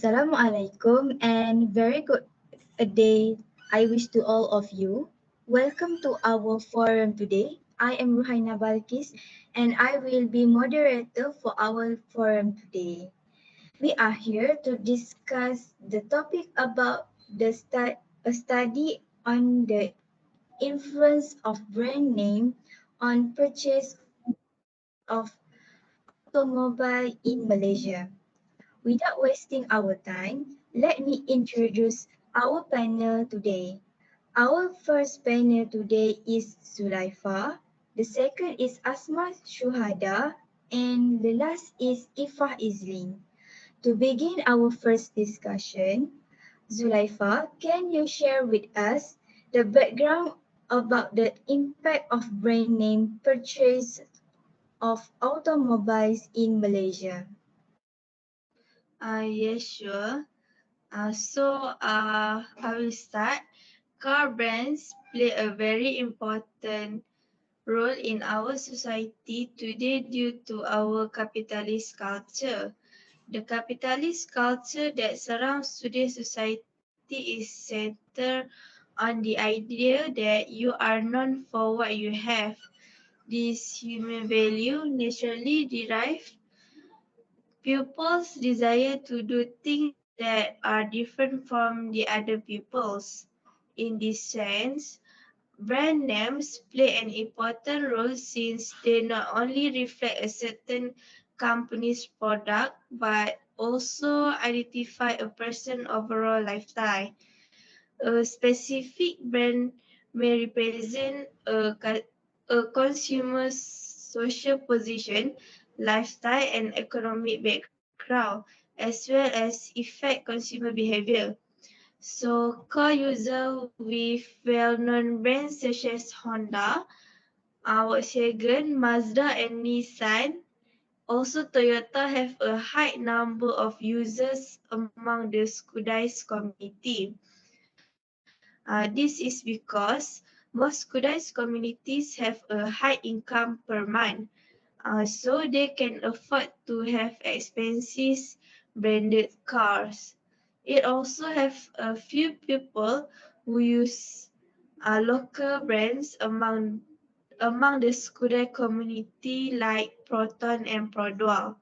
Assalamualaikum and very good day I wish to all of you. Welcome to our forum today. I am Ruhaina Balkis and I will be moderator for our forum today. We are here to discuss the topic about a study on the influence of brand name on purchase of automobile in Malaysia. Without wasting our time, let me introduce our panel today. Our first panel today is Zulaifa, the second is Asma Shuhada, and the last is Ifah Izlin. To begin our first discussion, Zulaifa, can you share with us the background about the impact of brand name purchase of automobiles in Malaysia? Yes, sure. I will start. Car brands play a very important role in our society today due to our capitalist culture. The capitalist culture that surrounds today's society is centered on the idea that you are known for what you have. This human value naturally derived pupils desire to do things that are different from the other pupils. In this sense, brand names play an important role since they not only reflect a certain company's product but also identify a person's overall lifestyle. A specific brand may represent a consumer's social position, lifestyle, and economic background, as well as affect consumer behavior. So, car users with well-known brands such as Honda, Volkswagen, Mazda, and Nissan, also Toyota have a high number of users among the Skudai's community. This is because most Skudai's communities have a high income per month, so they can afford to have expensive branded cars. It also have a few people who use local brands among the Skudai community like Proton and Prodwal.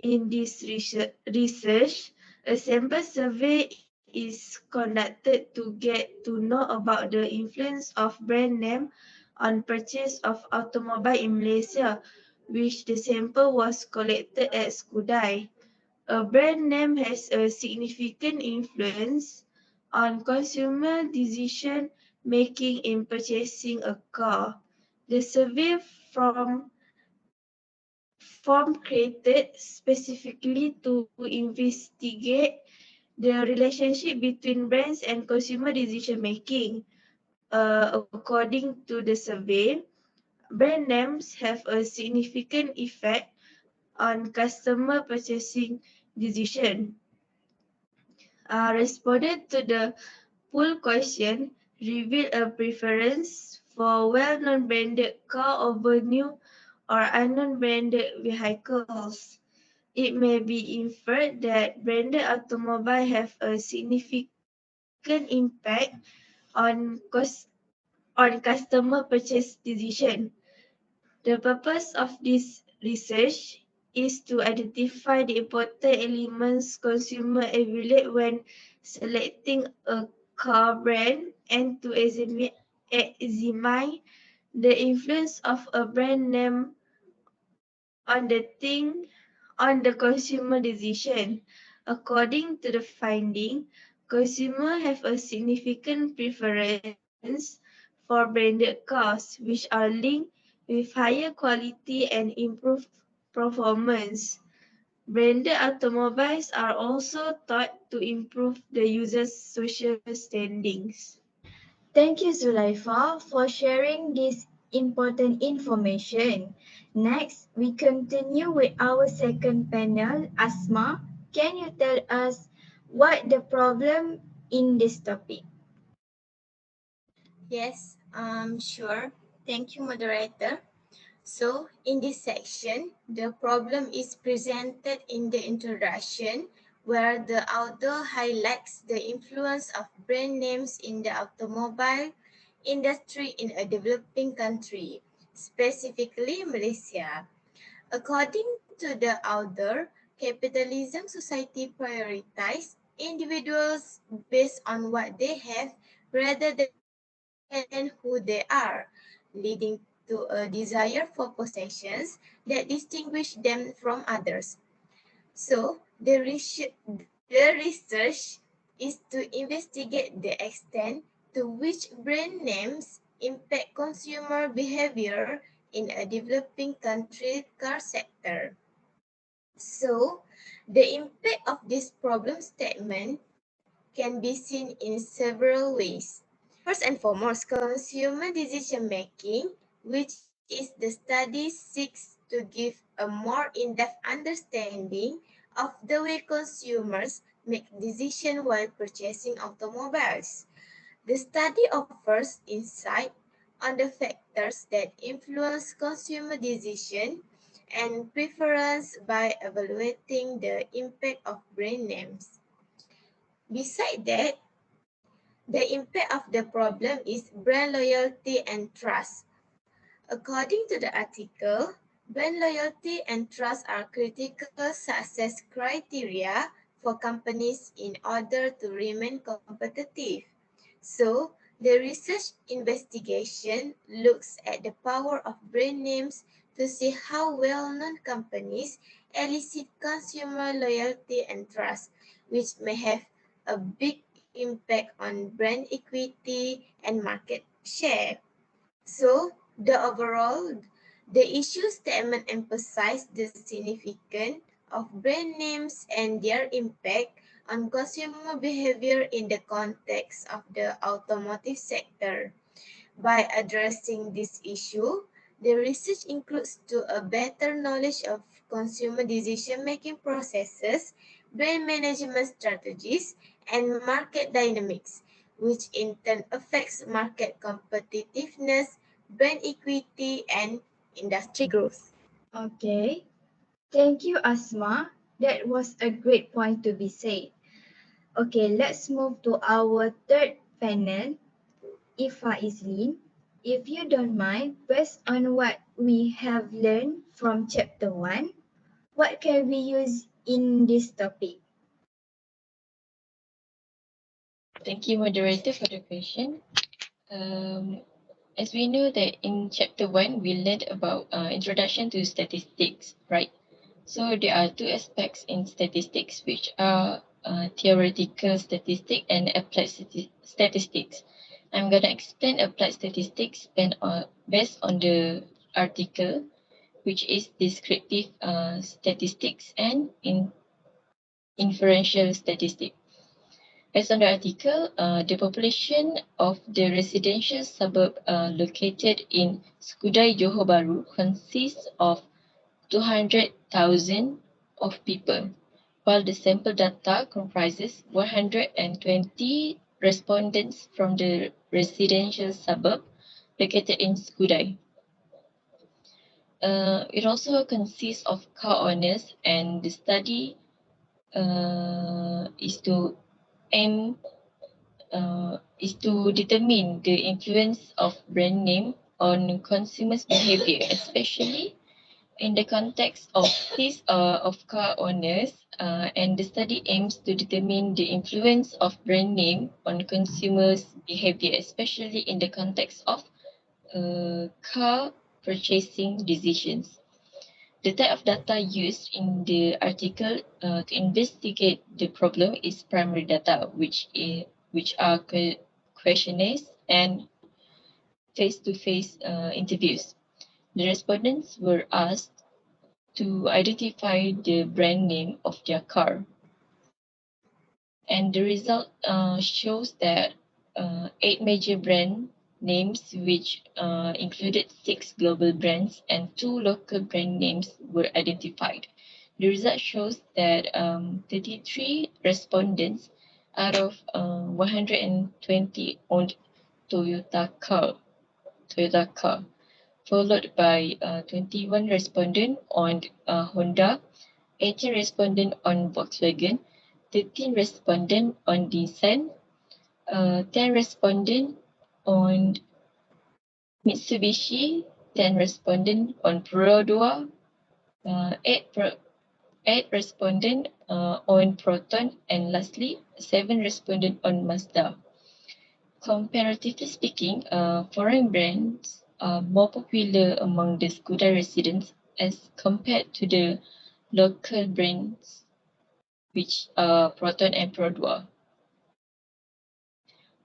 In this research, a sample survey is conducted to get to know about the influence of brand name on purchase of automobile in Malaysia, which the sample was collected at Skudai. A brand name has a significant influence on consumer decision making in purchasing a car. The survey form created specifically to investigate the relationship between brands and consumer decision making. According to the survey, brand names have a significant effect on customer purchasing decision. Responded to the poll question revealed a preference for well-known branded car over new or unknown branded vehicles. It may be inferred that branded automobiles have a significant impact on customer purchase decision. The purpose of this research is to identify the important elements consumers evaluate when selecting a car brand and to examine the influence of a brand name on the consumer decision. According to the finding, consumers have a significant preference for branded cars, which are linked with higher quality and improved performance. Branded automobiles are also thought to improve the user's social standings. Thank you, Zulaifa, for sharing this important information. Next, we continue with our second panel. Asma, can you tell us what the problem in this topic? Yes, sure. Thank you, moderator. So, in this section, the problem is presented in the introduction, where the author highlights the influence of brand names in the automobile industry in a developing country, specifically Malaysia. According to the author, capitalism society prioritizes individuals based on what they have rather than who they are, leading to a desire for possessions that distinguish them from others. So, the research is to investigate the extent to which brand names impact consumer behavior in a developing country car sector. So, the impact of this problem statement can be seen in several ways. First and foremost, consumer decision making, which is the study seeks to give a more in-depth understanding of the way consumers make decisions while purchasing automobiles. The study offers insight on the factors that influence consumer decision and preference by evaluating the impact of brand names. Besides that, the impact of the problem is brand loyalty and trust. According to the article, brand loyalty and trust are critical success criteria for companies in order to remain competitive. So, the research investigation looks at the power of brand names to see how well-known companies elicit consumer loyalty and trust, which may have a big impact on brand equity and market share. So, the issue statement emphasized the significance of brand names and their impact on consumer behavior in the context of the automotive sector. By addressing this issue, the research includes to a better knowledge of consumer decision-making processes, brand management strategies, and market dynamics, which in turn affects market competitiveness, brand equity, and industry growth. Okay. Thank you, Asma. That was a great point to be said. Okay, let's move to our third panel, Ifa Islin. If you don't mind, based on what we have learned from chapter 1, what can we use in this topic? Thank you, moderator, for the question. Um, as we know that in chapter 1, we learned about introduction to statistics, right? So there are two aspects in statistics, which are theoretical statistics and applied statistics. I'm going to explain applied statistics based on the article, which is descriptive statistics and inferential statistics. Based on the article, the population of the residential suburb located in Skudai, Johor Bahru consists of 200,000 of people, while the sample data comprises 120 respondents from the residential suburb located in Skudai. It also consists of car owners, and the study is to aim is to determine the influence of brand name on consumers' behavior, especially in the context of car owners. And the study aims to determine the influence of brand name on consumers' behavior, especially in the context of car purchasing decisions. The type of data used in the article to investigate the problem is primary data, which are questionnaires and face-to-face interviews. The respondents were asked to identify the brand name of their car, and the result shows that 8 major brand names, which included 6 global brands and 2 local brand names, were identified. The result shows that 33 respondents out of 120 owned Toyota car. followed by 21 respondents on Honda, 18 respondents on Volkswagen, 13 respondents on Nissan, 10 respondents on Mitsubishi, 10 respondents on Perodua, 8 respondents on Proton, and lastly, 7 respondents on Mazda. Comparatively speaking, foreign brands are more popular among the Skoda residents as compared to the local brands, which are Proton and Perodua.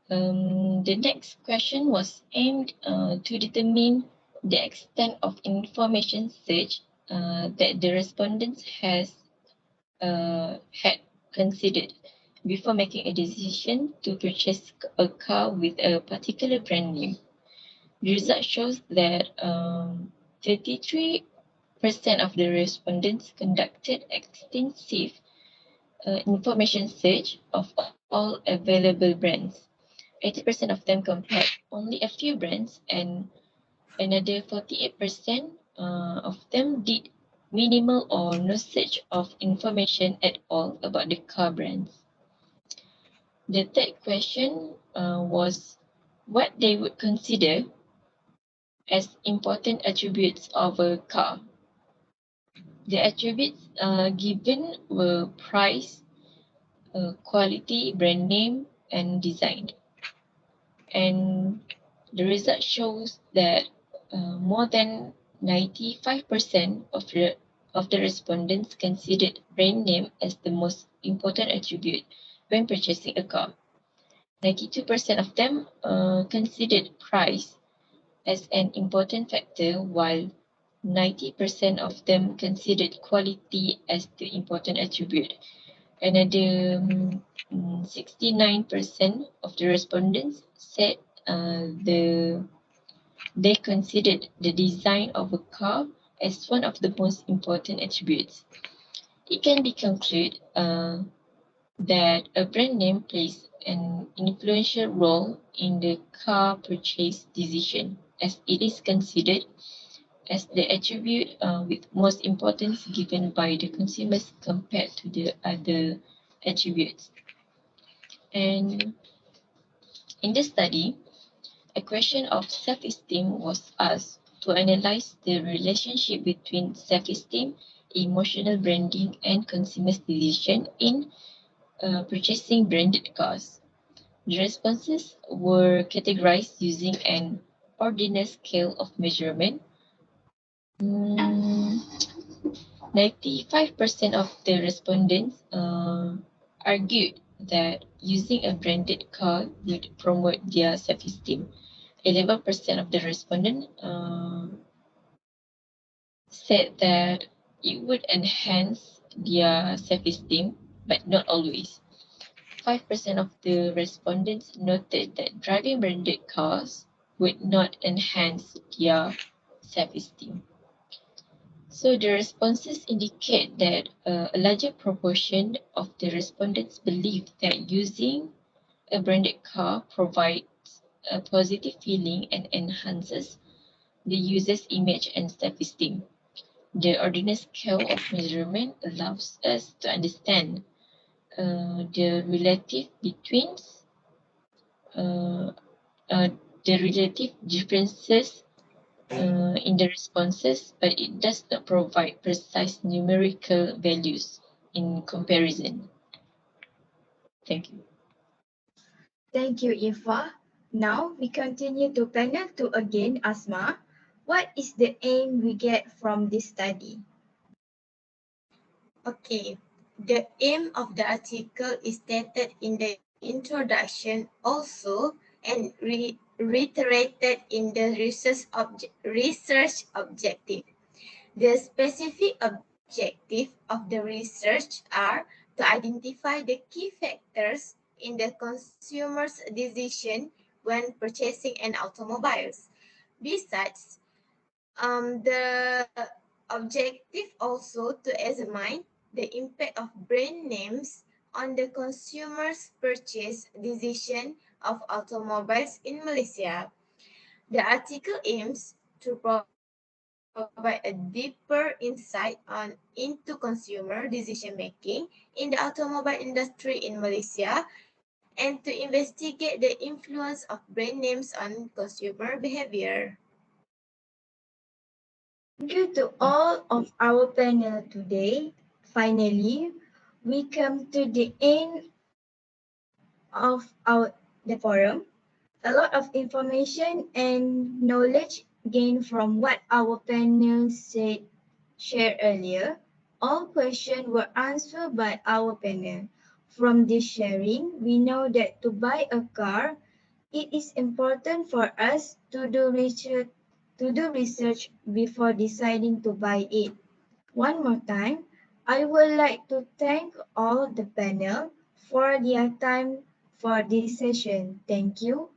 The next question was aimed to determine the extent of information search that the respondents had considered before making a decision to purchase a car with a particular brand name. The result shows that 33% of the respondents conducted extensive information search of all available brands. 80% of them compared only a few brands, and another 48% of them did minimal or no search of information at all about the car brands. The third question was what they would consider as important attributes of a car. The attributes given were price, quality, brand name, and design. And the result shows that more than 95% of the respondents considered brand name as the most important attribute when purchasing a car. 92% of them considered price as an important factor, while 90% of them considered quality as the important attribute. Another 69% of the respondents said they considered the design of a car as one of the most important attributes. It can be concluded that a brand name plays an influential role in the car purchase decision, as it is considered as the attribute with most importance given by the consumers compared to the other attributes. And in the study, a question of self-esteem was asked to analyze the relationship between self-esteem, emotional branding, and consumers' decision in purchasing branded cars. The responses were categorized using an ordinal scale of measurement. 95% of the respondents argued that using a branded car would promote their self-esteem. 11% of the respondents said that it would enhance their self-esteem, but not always. 5% of the respondents noted that driving branded cars would not enhance their self-esteem. So the responses indicate that a larger proportion of the respondents believe that using a branded car provides a positive feeling and enhances the user's image and self-esteem. The ordinal scale of measurement allows us to understand the relative between uh, the relative differences in the responses, but it does not provide precise numerical values in comparison. Thank you. Thank you, Eva. Now we continue to panel 2 again, Asma. What is the aim we get from this study? Okay, the aim of the article is stated in the introduction also and reiterated in the research objective. The specific objective of the research are to identify the key factors in the consumer's decision when purchasing an automobile. Besides, the objective also to examine the impact of brand names on the consumer's purchase decision of automobiles in Malaysia. The article aims to provide a deeper insight into consumer decision-making in the automobile industry in Malaysia and to investigate the influence of brand names on consumer behavior. Thank you to all of our panel today. Finally, we come to the end of the forum. A lot of information and knowledge gained from what our panel said shared earlier. All questions were answered by our panel. From this sharing, we know that to buy a car, it is important for us to do research before deciding to buy it. One more time, I would like to thank all the panel for their time for this session. Thank you.